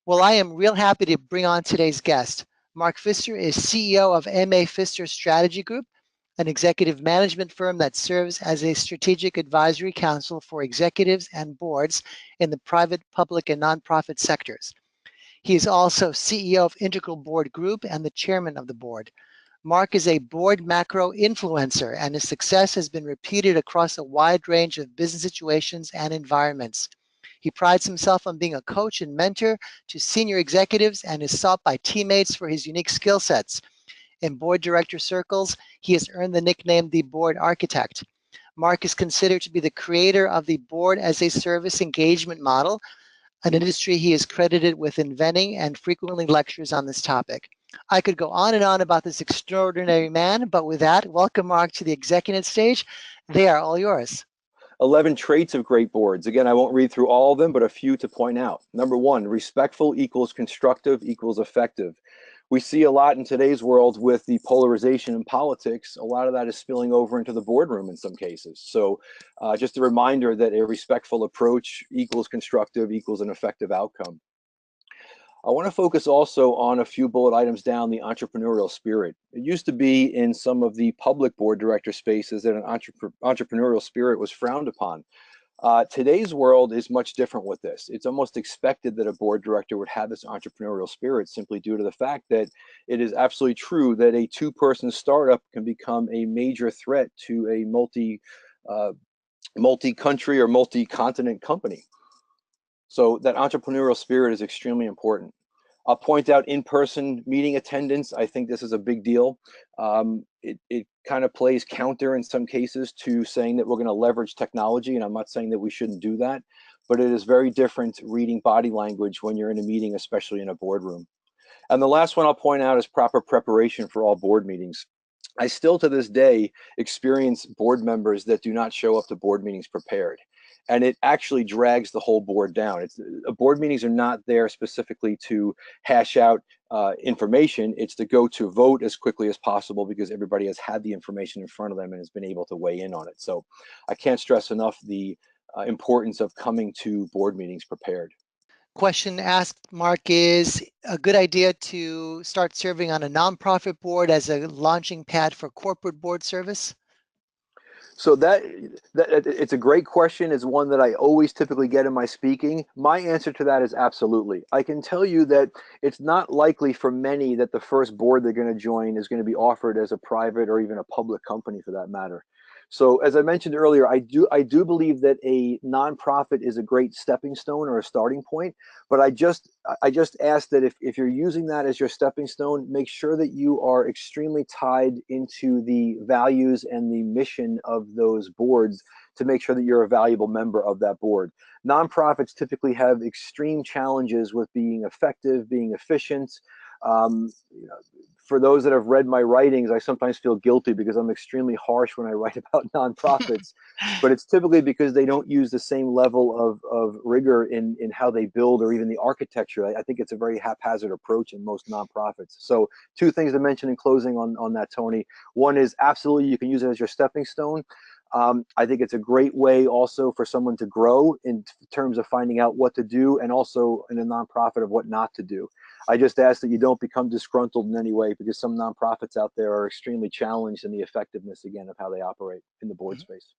Well, I am real happy to bring on today's guest. Mark Pfister is CEO of M.A. Pfister Strategy Group, an executive management firm that serves as a strategic advisory council for executives and boards in the private, public, and nonprofit sectors. He is also CEO of Integral Board Group and the chairman of the board. Mark is a board macro influencer, and his success has been repeated across a wide range of business situations and environments. He prides himself on being a coach and mentor to senior executives and is sought by teammates for his unique skill sets. In board director circles, he has earned the nickname the board architect. Mark is considered to be the creator of the board as a service engagement model, an industry he is credited with inventing, and frequently lectures on this topic. I could go on and on about this extraordinary man, but with that, welcome Mark to the ExecuNet stage. They are all yours. 11 traits of great boards. Again, I won't read through all of them, but a few to point out. Number one, respectful equals constructive equals effective. We see a lot in today's world with the polarization in politics. A lot of that is spilling over into the boardroom in some cases. So just a reminder that a respectful approach equals constructive equals an effective outcome. I want to focus also on a few bullet items down the entrepreneurial spirit. It used to be in some of the public board director spaces that an entrepreneurial spirit was frowned upon. Today's world is much different with this. It's almost expected that a board director would have this entrepreneurial spirit simply due to the fact that it is absolutely true that a two-person startup can become a major threat to a multi-country or multi-continent company. So that entrepreneurial spirit is extremely important. I'll point out in-person meeting attendance. I think this is a big deal. It kind of plays counter in some cases to saying that we're going to leverage technology, and I'm not saying that we shouldn't do that, but it is very different reading body language when you're in a meeting, especially in a boardroom. And the last one I'll point out is proper preparation for all board meetings. I still to this day experience board members that do not show up to board meetings prepared. And it actually drags the whole board down. Board meetings are not there specifically to hash out information. It's to go to vote as quickly as possible because everybody has had the information in front of them and has been able to weigh in on it. So I can't stress enough the importance of coming to board meetings prepared. Question asked, Mark, is a good idea to start serving on a nonprofit board as a launching pad for corporate board service? So that it's a great question. It's one that I always typically get in my speaking. My answer to that is absolutely. I can tell you that it's not likely for many that the first board they're going to join is going to be offered as a private or even a public company for that matter. So as I mentioned earlier, I do believe that a nonprofit is a great stepping stone or a starting point. But I just ask that if you're using that as your stepping stone, make sure that you are extremely tied into the values and the mission of those boards to make sure that you're a valuable member of that board. Nonprofits typically have extreme challenges with being effective, being efficient. You know, for those that have read my writings, I sometimes feel guilty because I'm extremely harsh when I write about nonprofits, but it's typically because they don't use the same level of rigor in how they build or even the architecture. I think it's a very haphazard approach in most nonprofits. So two things to mention in closing on that, Tony. One is absolutely you can use it as your stepping stone. I think it's a great way also for someone to grow in terms of finding out what to do and also in a nonprofit of what not to do. I just ask that you don't become disgruntled in any way because some nonprofits out there are extremely challenged in the effectiveness, again, of how they operate in the board space.